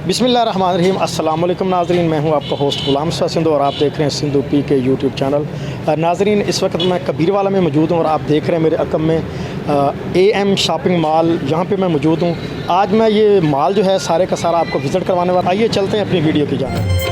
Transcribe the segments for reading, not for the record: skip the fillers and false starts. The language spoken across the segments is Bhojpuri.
बिस्मिल्लाहिर्रहमानिर्रहीम अस्सलाम वालेकुम नाज़रीन, मैं हूं आपका होस्ट गुलाम शाह सिंधु और आप देख रहे हैं सिंधु पी के यूट्यूब चैनल। नाज़रीन, इस वक्त मैं कबीरवाला में मौजूद हूं और आप देख रहे हैं मेरे अकम में AM शॉपिंग मॉल, यहाँ पे मैं मौजूद हूं। आज मैं ये मॉल जो है सारे का सारा आपको विज़िट करवाने वाला। आइए चलते हैं अपनी वीडियो की जानिब।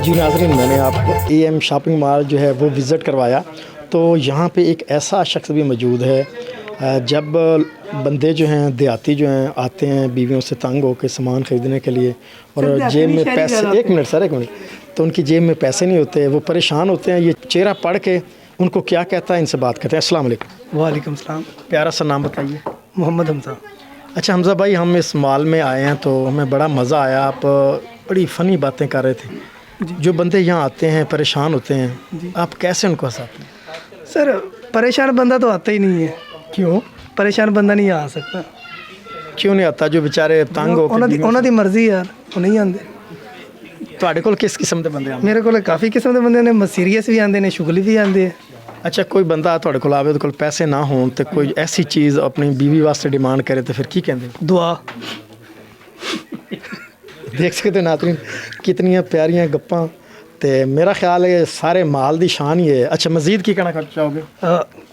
जी नाज़रीन, मैंने आपको एएम शॉपिंग मॉल जो है वो विज़िट करवाया। तो यहाँ पे एक ऐसा शख्स भी मौजूद है, जब बंदे जो हैं देहाती जो हैं आते हैं बीवियों से तंग होकर सामान ख़रीदने के लिए और जेब में पैसे, एक मिनट सर एक मिनट, तो उनकी जेब में पैसे नहीं होते, वो परेशान होते हैं। ये चेहरा पढ़ के उनको क्या कहता है, इनसे बात करते हैं। अस्सलाम वालेकुम। वालेकुम सलाम। प्यारा सा नाम बताइए। मोहम्मद हमजा। अच्छा हमज़ा भाई, हम इस मॉल में आए हैं तो हमें बड़ा मज़ा आया। आप बड़ी फ़नी बातें कर रहे थे। जो बंदे यहाँ आते हैं परेशान होते हैं, आप कैसे उनको हंसाते हैं? सर परेशान बंदा तो आता ही नहीं है। क्यों परेशाान बंदा नहीं आ सकता। क्यों नहीं आता? जो बेचारे तंग हो ਉਹਨਾਂ ਦੀ ਮਰਜ਼ੀ ਯਾਰ, ਉਹ ਨਹੀਂ ਆਉਂਦੇ। ਤੁਹਾਡੇ ਕੋਲ ਕਿਸ ਕਿਸਮ ਦੇ ਬੰਦੇ ਆਉਂਦੇ? ਮੇਰੇ ਕੋਲ ਕਾਫੀ ਕਿਸਮ ਦੇ ਬੰਦੇ ਨੇ, ਸੀਰੀਅਸ ਵੀ ਆਉਂਦੇ ਨੇ, ਸ਼ੁਗਲੀ ਵੀ ਆਉਂਦੇ ਆ। ਅੱਛਾ, ਕੋਈ ਬੰਦਾ ਤੁਹਾਡੇ ਕੋਲ ਆਵੇ, ਉਹਦੇ ਕੋਲ ਪੈਸੇ ਨਾ ਹੋਣ ਤੇ ਕੋਈ ਐਸੀ ਚੀਜ਼ ਆਪਣੀ बीवी ਵਾਸਤੇ ਡਿਮਾਂਡ ਕਰੇ ਤੇ ਫਿਰ ਕੀ ਕਹਿੰਦੇ? ਦੁਆ। देख सकते हो नाज़रीन कितनी प्यारियां गप्पां। तो मेरा ख्याल है सारे माल दी शान ही है। अच्छा मज़ीद की कहना चाहोगे?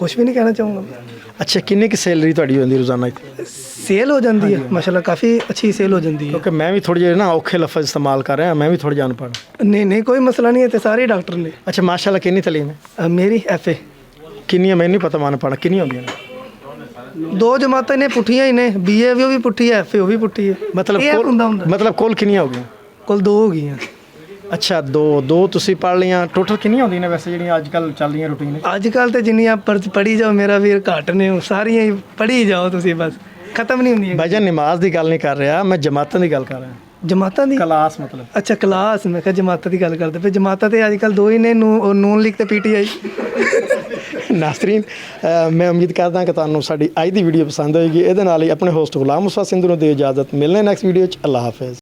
कुछ भी नहीं कहना चाहूँगा। अच्छा, किन्नी की सैलरी ਤੁਹਾਡੀ ਹੁੰਦੀ ਰੋਜ਼ਾਨਾ? सेल हो जाती है माशाल्लाह, काफ़ी अच्छी सेल हो जाती है। क्योंकि मैं भी थोड़ी ना औखे लफ्ज़ इस्तेमाल कर रहा, मैं भी थोड़ी अनपढ़। नहीं नहीं कोई मसला नहीं है, तो सारे डॉक्टर ने। अच्छा माशाल्लाह, किन्नी तलीम है? मेरी FA। किन्नी मैं नहीं पता, मैं पढ़ा किन्नी होंगी? 2 जमातें ने पुठियाँ ही ने, BA भी वो भी पुठी है, FA वो भी पुठी है। मतलब कुल किन्नियां हो गई? कुल 2 हो गई हैं। अच्छा, दो तुसी पढ़ लिया, टोटल किन्नियां होंदी ने वैसे ਜਿਹੜੀਆਂ ਅੱਜਕੱਲ ਚੱਲ ਰਹੀਆਂ ਰੂਟੀਨ? ਅੱਜਕੱਲ ਤੇ ਜਿੰਨੀਆਂ ਪੜ੍ਹੀ ਜਾਓ ਮੇਰਾ ਵੀਰ ਘੱਟ ਨੇ, ਉਹ ਸਾਰੀਆਂ ਹੀ ਪੜ੍ਹੀ ਜਾਓ ਤੁਸੀਂ, ਬਸ ਖਤਮ ਨਹੀਂ ਹੁੰਦੀਆਂ। ਭਾਈਜਾਨ ਨਮਾਜ਼ ਦੀ ਗੱਲ ਨਹੀਂ ਕਰ ਰਿਹਾ ਮੈਂ, ਜਮਾਤਾਂ ਦੀ ਗੱਲ ਕਰ ਰਿਹਾ। ਜਮਾਤਾਂ ਦੀ ਕਲਾਸ ਮਤਲਬ? ਅੱਛਾ ਕਲਾਸ, ਮੈਂ ਕਿਹਾ ਜਮਾਤਾਂ ਦੀ ਗੱਲ ਕਰਦੇ ਪਏ। ਜਮਾਤਾਂ ਤੇ ਅੱਜਕੱਲ 2 ਹੀ ਨੇ, ਨੂਨ ਲੀਗ ਤੇ PTI। ਨਾਜ਼ਰੀਨ, ਮੈਂ ਉਮੀਦ ਕਰਦਾ ਕਿ ਤੁਹਾਨੂੰ ਸਾਡੀ ਅੱਜ ਦੀ ਵੀਡੀਓ ਪਸੰਦ ਹੋਏਗੀ। ਇਹਦੇ ਨਾਲ ਹੀ ਆਪਣੇ ਹੋਸਟ ਗੁਲਾਮ ਮੁਸਤਫਾ ਸਿੰਧੂ ਨੂੰ ਦੇ ਇਜਾਜ਼ਤ। ਮਿਲਣੇ ਨੈਕਸਟ ਵੀਡੀਓ 'ਚ। ਅੱਲਾਹ ਹਾਫਿਜ਼।